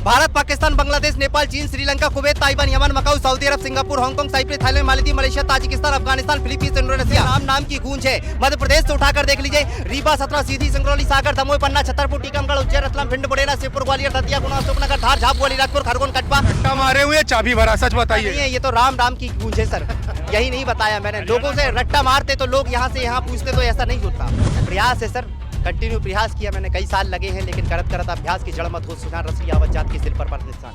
भारत, पाकिस्तान, बांग्लादेश, नेपाल, चीन, Sri Lanka, Kuwait, Taiwan, Yemen, Macau, सऊदी अरब, Singapore, Hong Kong, Cyprus, Thailand, Maldives, Malaysia, Tajikistan, Afghanistan, Philippines, Indonesia नाम की गूंज है। मध्य प्रदेश से उठाकर देख लीजिए, रीवा, सतना, सीधी, सिंगरौली, सागर, दमोह, पन्ना, छतरपुर, टीकमगढ़, उज्जैन, रतलाम, भिंड, मुरैना, शिवपुर, ग्वालियर, दतिया, गुना, अशोकनगर, धार, झाबुआ, अलीराजपुर, खरगोन, कटवा मारे हुए चाबी भरा, सच बताइए। ये तो राम राम की गूंज है सर, यही नहीं बताया मैंने। लोगों से रट्टा मारते तो लोग यहाँ से यहाँ पूछते तो ऐसा नहीं होता। प्रयास है सर, कंटिन्यू प्रयास किया मैंने, कई साल लगे हैं, लेकिन करत करत अभ्यास की जड़ मत हो सुधार रसली आवत जात के सिर पर निशान।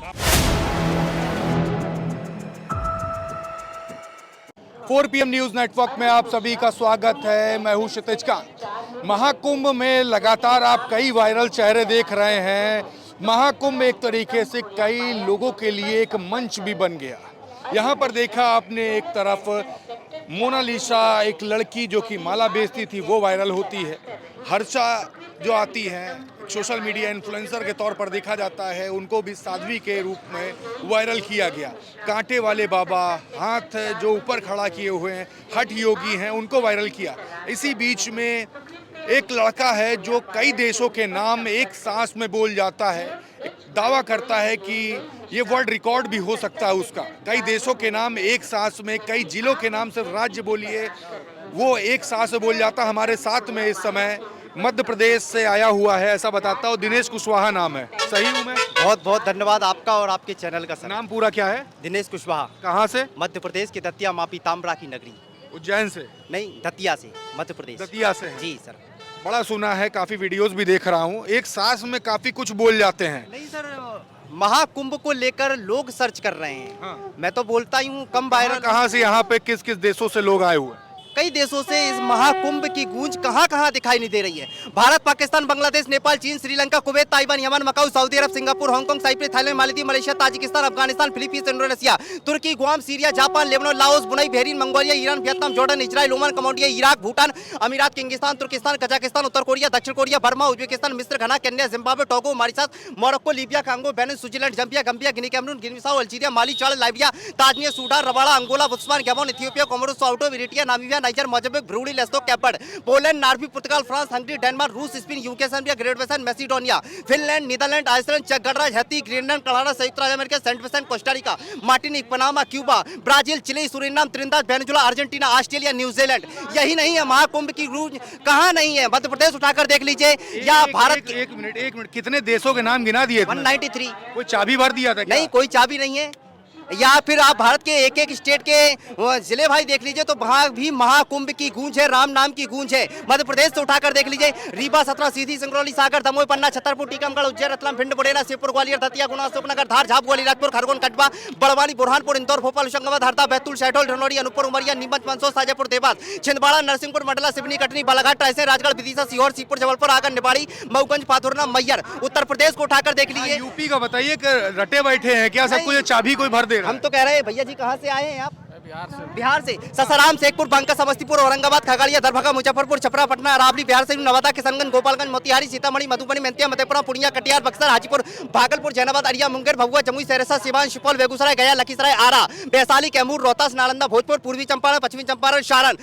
4 PM न्यूज नेटवर्क में आप सभी का स्वागत है। मैं हूं क्षितिज कांत। महाकुंभ में लगातार आप कई वायरल चेहरे देख रहे हैं। महाकुंभ एक तरीके से कई लोगों के लिए एक मंच भी बन गया। यहाँ पर देखा आपने, एक तरफ मोनालिसा, एक लड़की जो कि माला बेचती थी, वो वायरल होती है। हर्षा जो आती हैं, सोशल मीडिया इन्फ्लुएंसर के तौर पर देखा जाता है, उनको भी साध्वी के रूप में वायरल किया गया। कांटे वाले बाबा, हाथ जो ऊपर खड़ा किए हुए हैं, हठ योगी हैं, उनको वायरल किया। इसी बीच में एक लड़का है जो कई देशों के नाम एक सांस में बोल जाता है, दावा करता है कि ये वर्ल्ड रिकॉर्ड भी हो सकता है उसका। कई देशों के नाम एक सांस में, कई जिलों के नाम सिर्फ राज्य बोलिए, वो एक सांस में बोल जाता। हमारे साथ में इस समय मध्य प्रदेश से आया हुआ है, ऐसा बताता हूँ, दिनेश कुशवाहा नाम है। सही हूँ मैं? बहुत बहुत धन्यवाद आपका और आपके चैनल का सर। नाम पूरा क्या है? दिनेश कुशवाहा। कहाँ से? मध्य प्रदेश के दतिया मापी ताम्रा की नगरी। उज्जैन से? नहीं, दतिया से, मध्य प्रदेश। दतिया से? जी सर। बड़ा सुना है, काफी वीडियोस भी देख रहा हूँ, एक सांस में काफी कुछ बोल जाते हैं। नहीं सर, महाकुंभ को लेकर लोग सर्च कर रहे हैं। हाँ। मैं तो बोलता ही हूँ, कम वायरल। कहाँ से, यहाँ पे किस किस देशों से लोग आए हुए? कई देशों से इस महाकुंभ की गूंज कहां कहां दिखाई नहीं दे रही है। भारत, पाकिस्तान, बांग्लादेश, नेपाल, चीन, Sri Lanka, Kuwait, Taiwan, Yemen, Macau, सऊदी अरब, Singapore, Hong Kong, Cyprus, Thailand, Maldives, Malaysia, Tajikistan, Afghanistan, Philippines, Indonesia, Turkey, Guam, Syria, Japan, Lebanon, Laos, Brunei, Bahrain, Mongolia, Iran, Vietnam, Jordan, Israel, Oman, Cambodia, Iraq, Bhutan, अमीरात, किर्गिस्तान, तुर्किस्तान, कजाकिस्तान, उत्तर Korea, दक्षिण Korea, Burma, Uzbekistan, मिस्र, Ghana, Kenya, Zimbabwe, Togo, Mauritius, Morocco, Libya, Congo, Benin, Switzerland, Zambia, Gambia, Guinea, Cameroon, Guinea Bissau, Algeria, Mali, Chad, Libya, Tanzania, Sudan, Rwanda, Angola, Botswana, Gabon, Ethiopia, Comoros, Sao, Eritrea, Namibia, Niger, Mozambique, Brunei, Lesotho, कैपर, Poland, Norway, पुर्तगाल, France, Hungary, Denmark, रूस, Spain, UK, Serbia, Great Britain, Macedonia, Finland, Netherland, Iceland, चेक गणराज्य, Haiti, Greenland, Canada, संयुक्त राज्य America, Saint Vincent, Costa Rica, Martinique, Panama, Cuba, Brazil, Chile, Suriname, Trinidad, Venezuela, Argentina, Australia, New Zealand. यही नहीं है महाकुंभ की गूंज, कहां नहीं है? मध्य प्रदेश उठाकर देख लीजिए, या भारत। एक मिनट, कितने देशों के नाम गिना दिए? 193। कोई चाबी भर दिया था क्या? नहीं, कोई चाबी नहीं है। या फिर आप भारत के एक एक स्टेट के जिले भाई देख लीजिए, तो वहाँ भी महाकुंभ की गूंज है, राम नाम की गूंज है। मध्य प्रदेश से उठाकर देख लीजिए, रीवा, सतना, सीधी, सिंगरौली, सागर, दमोह, पन्ना, छतरपुर, टीकमगढ़, उज्जैन, रतलाम, भिंड, मुरैना, शिवपुर, ग्वालियर, दतिया, गुना, अशोकनगर, धार, झाबुआ, अलीराजपुर, खरगोन, कटवा, बड़वानी, बुरहानपुर, इंदौर, भोपाल, होशंगाबाद, हरदा, बैतूल, शहडोल, ढनौरी, अनूपपुर, उमरिया, नीमच, मंदसौर, शाजापुर, देवास, छिंदवाड़ा, नरसिंहपुर, मंडला, सिवनी, कटनी, बालाघाट, रायसेन, राजगढ़, विदिशा, सीहोर, सीपुर, जबलपुर, आगर, निवाड़ी, मऊगंज, पाथुरना, मैयर। उत्तर प्रदेश को उठाकर देख लीजिए। यूपी का बताइए कि रटे बैठे हैं क्या सबको, ये चाबी कोई भर दे रहा है? हम तो कह रहे हैं, भैया जी कहाँ से आए हैं आप? बिहार से। ससाराम, शेखपुर, बांका, समस्तीपुर, औरंगाबाद, खगड़िया, दरभंगा, मुजफ्फरपुर, छपरा, पटना, अरावली, बिहार से नवादा, किशनगंज, गोपालगंज, मोतिहारी, सीतामढ़ी, मधुबनी, मेंतिया, मधेपुरा, पूर्णिया, कटिहार, बक्सर, हाजीपुर, भागलपुर, जैनाबाद, अरिया, मुंगेर, भभुआ, जमुई, सहरसा, सिवान, सुपौल, बेगूसराय, गया, लखीसराय, आरा, वैशाली, कैमूर, रोहतास, नालंदा, भोजपुर, पूर्वी चंपारण, पश्चिमी चंपारण, सारण।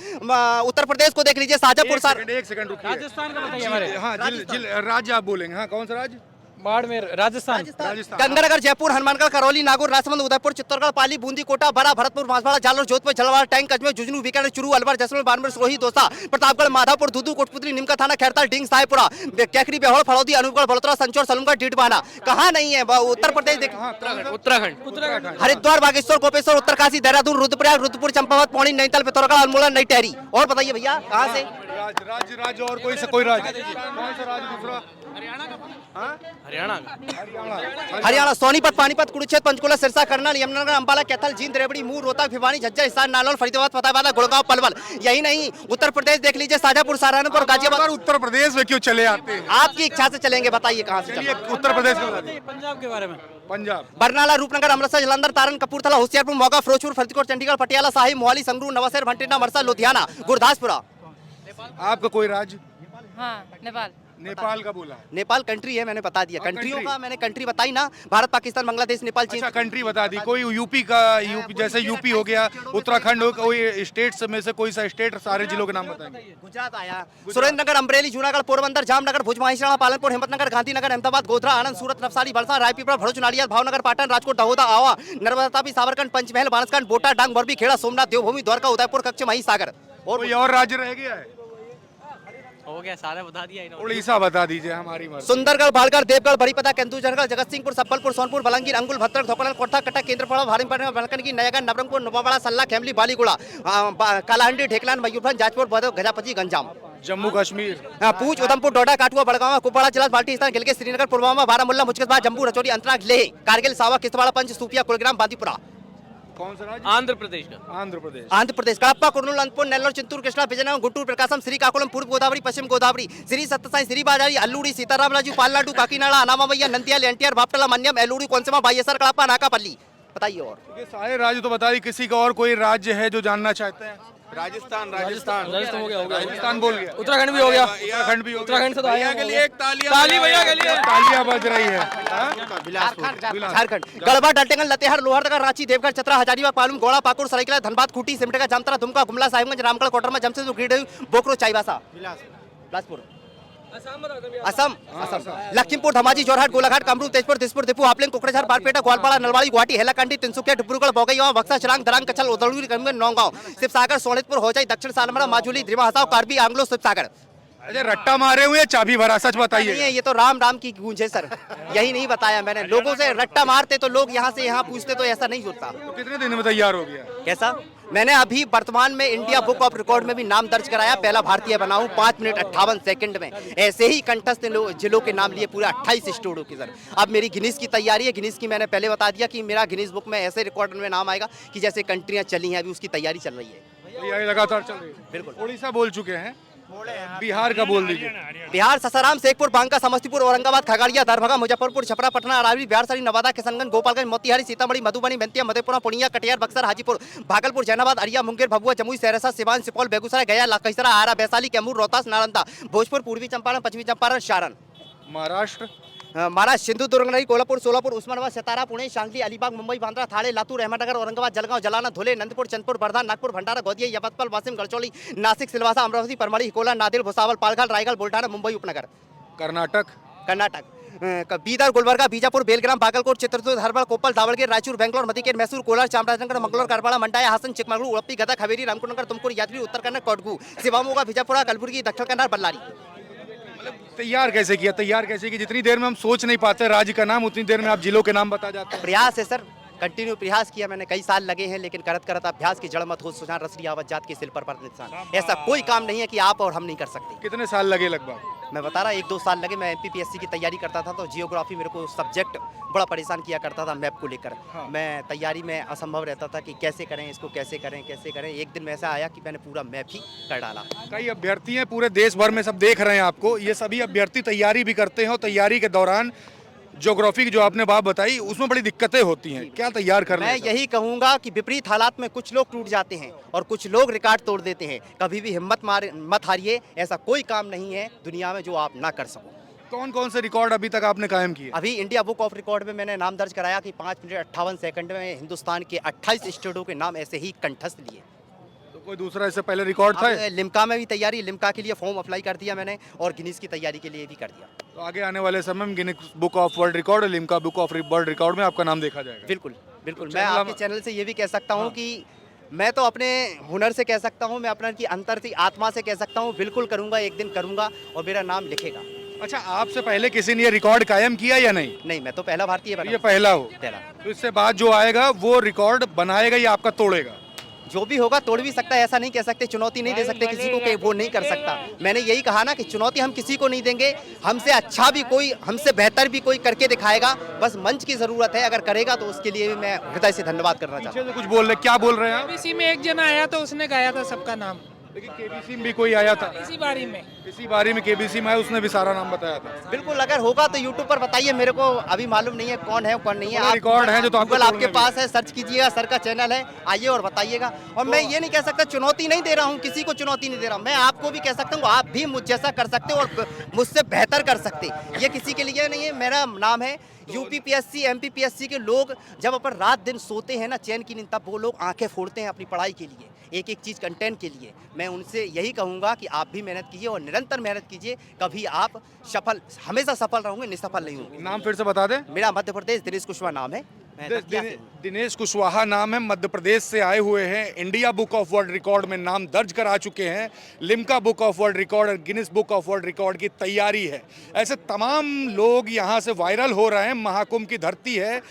उत्तर प्रदेश को देख लीजिए, शाजापुर, एक सेकंड रुकिए। राजस्थान का बताइए हमारे। हाँ, राज्य आप बोलेंगे। हाँ, कौन सा राज्य? बाड़मेर, राजस्थान। गंगानगर, जयपुर, हनुमानगढ़, करौली, नागौर, राजसमंद, उदयपुर, चित्तौड़गढ़, पाली, बूंदी, कोटा, बड़ा, भरतपुर, बांसवाड़ा, जालौर, जोधपुर, झलवाड़ा, टैंक, अजमेर, झुंझुनू, बीकानेर, चुरू, अलवर, जैसलमेर, बाड़मेर, सिरोही, दौसा, प्रतापगढ़, माधवपुर, दूदू, कोटपुतली, निमका थाना, खैरताल, ढींग, साहेबपुरा, कैकरी, बेहोड़, फड़ौदी, अनूपगढ़, बड़ोतरा, संचौर, सलूमगढ़, डीडवाना। कहाँ नहीं है? उत्तर प्रदेश देख, उत्तराखंड, हरिद्वार, बागेश्वर, गोपेश्वर, उत्तरकाशी, देहरादून, रुद्रप्रयाग, रुद्रपुर, चंपावत, पौड़ी, नैनीताल, पिथौरागढ़, अल्मोड़ा, नई टहरी। और बताइए भैया कहाँ से? राज्य और कोई राज्य? कौन सा राज्य दूसरा? हरियाणा, सोनीपत, पानीपत, कुरुक्षेत्र, पंचकुला, सिरसा, करनाल, यमुनानगर, अंबाला, कैथल, जींद, रेवड़ी, मूर, रोहतक, भिवानी, झज्जर, हिसार, नालौल, फरीदाबाद, फतेहाबाद, गुड़गांव, पलवल। यही नहीं, उत्तर प्रदेश देख लीजिए, शाजापुर, सहारनपुर, गाजियाबाद। उत्तर प्रदेश में क्यों चले आते हैं? आपकी इच्छा से चलेंगे, बताइए कहाँ से चलेंगे? उत्तर प्रदेश पंजाब के बारे में। पंजाब, बरनाला, रूपनगर, अमृतसर, जलंधर, तारण, कपूरथला, होशियारपुर, मोगा, फिरोजपुर, फरीदकोट, चंडीगढ़, पटियाला, साहिब, मोहाली, संगरूर, नवाशहर, भटिंडा, मरसा, लुधियाना, गुरदासपुरा। आपका कोई राज्य? हाँ, नेपाल। नेपाल का बोला। नेपाल कंट्री है, मैंने बता दिया। हाँ, कंट्रियों कंट्री। का मैंने कंट्री बताई ना, भारत पाकिस्तान बांग्लादेश नेपाल चीन। अच्छा कंट्री बता दी। कोई यूपी का, यूपी जैसे यूपी हो गया, उत्तराखंड हो, कोई स्टेट्स में से कोई सा स्टेट सारे जिलों के नाम बताएंगे। गुजरात आया, सुरेंद्रनगर, अमरेली, जूनागढ़, पोरबंदर, जामनगर, भुज, महेसाणा, पालनपुर, हिम्मतनगर, गांधीनगर, अहमदाबाद, गोधरा, आनंद, सूरत, नवसारी, बलसा, रायपीपला, भरूच, नाडियाद, भावनगर, पाटन, राजकोट, दहोदा, आवा, नर्मदा तापी, साबरकांठ, पंचमहल, बांसकांड, बोटा, डांग, मोरबी, खेड़ा, सोमनाथ, देवभूमि, द्वारका, उदयपुर, कच्छ, महिसागर। कोई और राज्य रह गया है? हो गया, सारे बता दिया इन्होंने। उड़ीसा बता दीजिए, हमारी मर्जी। सुंदरगढ़, बालगढ़, देवगढ़, बड़ीपदा, केंदुझरगढ़, जगतसिंहपुर, सम्बलपुर, सोनपुर, बलंगीर, अंगुल, भद्रक, धोकड़ल, कोटा, कटक, केंद्रपाड़ा, भारीपड़ा, बलकनगी, नयागढ़, नवरंगपुर, नवाबड़ा, सल्ला, खेमली, बालीगुड़ा, कालाहंडी, ढेकलान, मयूरभंज, जाजपुर, भदोह, गजापति, गंजाम, जम्मू कश्मीर, पूंछ, उधमपुर, डोडा, काठुआ, बड़गांव, कुपवाड़ा, चिलास, बाल्टीस्तान, गिलगित, श्रीनगर, पुलवामा, बारामूला, मुश्किलाबाद, जम्मू, रजौरी, अंतनाग, लेह, कारगिल, सावा, किश्तवाड़, पंच, सूपिया, कुलग्राम, बांदीपुरा। कौन सा राज्य? आंध्र प्रदेश का। आंध्र प्रदेश। आंध्र प्रदेश, कड़प्पा, कुर्नूल, अनंतपुर, नेल्लोर, चिंतूर, कृष्णा, विजयनगरम, गुंटूर, प्रकाशम, श्रीकाकुलम, पूर्व गोदावरी, पश्चिम गोदावरी, श्री सत्यसाई, श्री बाजारी, अल्लूरी, सीतारामराजू, पालनाडु, काकीनाडा, अनामामैया, नंदियाल, एनटीआर, बापटला, मन्यम, एलूरी, कोनसमा, बायसर, कड़प्पा, नाकापल्ली। बताइए और ये सारे राज्य तो बता दी, किसी का और कोई राज्य है जो जानना चाहते हैं? राजस्थान राजस्थान हो गया, राजस्थान बोल गया, उत्तराखंड भी हो गया। उत्तराखंड भी हो गया। उत्तराखंड से तो आया के लिए एक ताली भैया के लिए। तालियां बज रही है। झारखंड, गढ़वा, डल्टेगंज, लतेहार, लोहरदगा, रांची, देवघर, चतरा, हजारीबाग, पालम, गोड़ा, पाकुड़, सरायकेला, धनबाद, खूंटी, सिमडेगा, जामताड़ा, दुमका, गुमला, साहिबगंज, रामगढ़, कोटरमा, जमशेदपुर, गिरिडीह, बोकारो, चाईबासा, बिलासपुर, असम, लखीमपुर, धमाजी, जोरहाट, गोलाघाट, कामरूप, तेजपुर, दिसपुर, दीपू, हापलिंग, कोकराझार, बारपेटा, ग्वालपाड़ा, नलवाड़ी, गुवाहाटी, हैलाकंडी, तिनसुकिया, डिब्रूगढ़, बोगईगांव, बक्सर, चिरांग, दरंग, कच्छल, उदयपुर, करीमगंज, नौगांव, शिवसागर, सोनितपुर, होजाई, दक्षिण सालमरा, माजुली, द्रिमा, हसाव, कार्बी, आंग्लो, शिवसागर। अरे रट्टा मारे हुए, चाबी भरा, सच नहीं बताइए। है, ये तो राम राम की गूंज है सर। यही नहीं बताया मैंने। लोगों से रट्टा मारते तो लोग यहाँ से यहाँ पूछते तो ऐसा नहीं होता। तो कितने दिन में तैयार हो गया? कैसा? मैंने अभी वर्तमान में इंडिया बुक ऑफ रिकॉर्ड में भी नाम दर्ज कराया, पहला भारतीय बना हूं 5 मिनट 58 सेकंड में। ऐसे ही कंठस्थ जिलों के नाम लिए पूरे 28 स्टूडियो की सर। अब मेरी गिनीज की तैयारी है। गिनीज की मैंने पहले बता दिया कि मेरा गिनीज बुक में ऐसे रिकॉर्ड में नाम आएगा कि जैसे कंट्रियां चली हैं, अभी उसकी तैयारी चल रही है। तैयारी लगातार चल रही है। बिल्कुल। उड़ीसा बोल चुके हैं, बिहार का बोल दीजिए। बिहार, ससाराम, शेखपुर, बांका, समस्तीपुर, औरंगाबाद, खगड़िया, दरभंगा, मुजफ्फरपुर, छपरा, पटना, अरावली, बिहार शरीफ, नवादा, किशनगंज, गोपालगंज, मोतिहारी, सीतामढ़ी, मधुबनी, बेंतिया, मधेपुरा, पूर्णिया, कटिहार, बक्सर, हाजीपुर, भागलपुर, जैनाबाद, अरिया, मुंगेर, भभुआ, जमुई, सहरसा, सिवान, सुपौल, बेगूसराय, गया, लखीसराय, आरा, वैशाली, कैमूर, रोहतास, नालंदा, भोजपुर, पूर्वी चंपारण, पश्चिमी चंपारण, सारण। महाराष्ट्र, महाराष्ट्र, सिंधुदुर्ग, कोल्हापुर, सोलापुर, उस्मानाबाद, सतारा, पुणे, सांगली, अलीबाग, मुंबई, बांद्रा, थाने, लातूर, अहमदनगर, औरंगाबाद, जलगांव, जलाना, धुले, नंदपुर, चंदपुर, वर्धा, नागपुर, भंडारा, गोदिया, यवतमाल, वासिम, गढ़चिरौली, नासिक, सिलवासा, अमरावती, परमड़ी, हिकोला, नांदेड़, भुसावल, पालघर, रायगढ़, बुल्ढाना, मुंबई, उपनगर। कर्नाटक, बीदर, गुलबर्गा, बीजापुर, बेलग्राम, बागलकोट, चित्रदुर्ग, हरबल, कोपल, दावणगेरे, रायचूर, बेंगलोर, मधुकेर, मैसूर, कोलार, चामराजनगर, मंगलोर, करपाड़ा, मंडाया, हासन, चिकमगलूर, उड़पी, गदग, हवेली, रामकुंडनगर, तुमकुर, यादगिरी, उत्तर कन्नड़, कोडगू, शिवामोगा, बीजापुरा, कलबुर्गी, दक्षिण कन्नड़, बल्लारी। तैयार कैसे किया? तैयार कैसे किया? जितनी देर में हम सोच नहीं पाते राज्य का नाम, उतनी देर में आप जिलों के नाम बता जाते हैं। प्रयास है सर, कंटिन्यू प्रयास किया मैंने, कई साल लगे हैं, लेकिन करत करत अभ्यास की जड़ मत हो सुजान रसरी आवत जात के सिल पर निशान। ऐसा कोई काम नहीं है कि आप और हम नहीं कर सकते। कितने साल लगे लगभग? मैं बता रहा 1-2 साल लगे। मैं एमपीपीएससी की तैयारी करता था तो जियोग्राफी मेरे को सब्जेक्ट बड़ा परेशान किया करता था मैप को लेकर। मैं तैयारी में असंभव रहता था कि कैसे करें इसको, कैसे करें। एक दिन में ऐसा आया कि मैंने पूरा मैप ही कर डाला। कई अभ्यर्थी हैं पूरे देश भर में, सब देख रहे हैं आपको। ये सभी अभ्यर्थी तैयारी भी करते हैं और तैयारी के दौरान ज्योग्राफी की जो आपने बात बताई उसमें बड़ी दिक्कतें होती हैं। क्या तैयार करना मैं है? यही कहूंगा कि विपरीत हालात में कुछ लोग टूट जाते हैं और कुछ लोग रिकॉर्ड तोड़ देते हैं। कभी भी हिम्मत मत हारिए। ऐसा कोई काम नहीं है दुनिया में जो आप ना कर सको। कौन कौन से रिकॉर्ड अभी तक आपने कायम किए? अभी इंडिया बुक ऑफ रिकॉर्ड में मैंने नाम दर्ज कराया कि 5 मिनट 58 सेकंड में हिंदुस्तान के 28 स्टेटों के नाम ऐसे ही कंठस्थ लिए। तो कोई दूसरा इससे पहले रिकॉर्ड था? अब लिम्का में भी तैयारी, लिम्का के लिए फॉर्म अप्लाई कर दिया मैंने और गिनीज की तैयारी के लिए भी कर दिया। तो आगे आने वाले समय में Guinness book of world record और Limca book of world record में आपका नाम देखा जाएगा। बिल्कुल बिल्कुल। तो मैं चैनल आपके चैनल से ये भी कह सकता हूँ कि मैं तो अपने हुनर से कह सकता हूँ, मैं अपना की अंतर की आत्मा से कह सकता हूँ, बिल्कुल करूँगा, एक दिन करूँगा और मेरा नाम लिखेगा। अच्छा, आपसे पहले किसी ने ये रिकॉर्ड कायम किया या नहीं? नहीं, मैं तो पहला भारतीय बना। ये पहला हो? पहला। तो इससे बाद जो आएगा वो रिकॉर्ड बनाएगा या आपका तोड़ेगा? जो भी होगा तोड़ भी सकता है, ऐसा नहीं कह सकते। चुनौती नहीं दे सकते किसी को कि वो नहीं कर सकता। मैंने यही कहा ना कि चुनौती हम किसी को नहीं देंगे। हमसे अच्छा भी कोई, हमसे बेहतर भी कोई करके दिखाएगा। बस मंच की जरूरत है, अगर करेगा तो उसके लिए भी मैं हृदय से धन्यवाद करना चाहता हूँ। कुछ बोल रहे, क्या बोल रहे हैं आप? इसी में एक जना आया तो उसने गाया था सबका नाम। लेकिन केबीसी में भी कोई आया था, इसी बारी में इसी बारी में केबीसी में आया, उसने भी सारा नाम बताया था। बिल्कुल, अगर होगा तो यूट्यूब पर बताइए, मेरे को अभी मालूम नहीं है कौन है कौन नहीं है। थोड़ा रिकॉर्ड है जो तो आपको गूगल आपके छोड़ने पास है, सर्च कीजिएगा, सर का चैनल है, आइए और बताइएगा। और मैं ये नहीं कह सकता, चुनौती नहीं दे रहा हूँ, किसी को चुनौती नहीं दे रहा हूँ, मैं आपको भी कह सकता हूँ आप भी मुझ जैसा कर सकते हो और मुझसे बेहतर कर सकते। ये किसी के लिए नहीं है। मेरा नाम है यूपीपीएससी एमपीपीएससी के लोग जब अपन रात दिन सोते हैं ना चैन की नींद, तब वो लोग आंखें फोड़ते हैं अपनी पढ़ाई के लिए, एक एक चीज़ कंटेंट के लिए। मैं उनसे यही कहूँगा कि आप भी मेहनत कीजिए और निरंतर मेहनत कीजिए, कभी आप हमेशा सफल रहोगे, निसफल नहीं होंगे। नाम फिर से बता दें। मेरा मध्य प्रदेश दिनेश कुशवाहा नाम है। मैं दतिया से हूँ। दिनेश कुशवाहा नाम है, मध्य प्रदेश से आए हुए हैं, India book of world record में नाम दर्ज करा चुके हैं, Limca book of world record और Guinness book of world record की तैयारी है। ऐसे तमाम लोग यहाँ से वायरल हो रहे हैं, महाकुंभ की धरती है,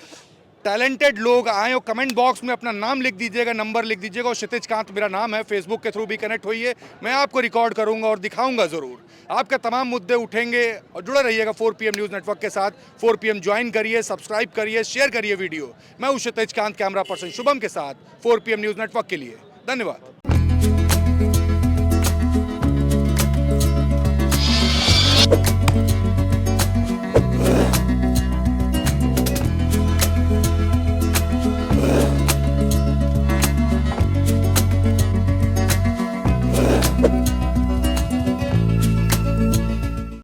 टैलेंटेड लोग आए और कमेंट बॉक्स में अपना नाम लिख दीजिएगा, नंबर लिख दीजिएगा। और क्षितिज कांत मेरा नाम है, फेसबुक के थ्रू भी कनेक्ट होइए, मैं आपको रिकॉर्ड करूंगा और दिखाऊंगा ज़रूर। आपके तमाम मुद्दे उठेंगे और जुड़े रहिएगा 4PM न्यूज़ नेटवर्क के साथ। 4PM ज्वाइन करिए, सब्सक्राइब करिए, शेयर करिए वीडियो। मैं हूं क्षितिज कांत, कैमरा पर्सन शुभम के साथ 4PM न्यूज़ नेटवर्क के लिए। धन्यवाद।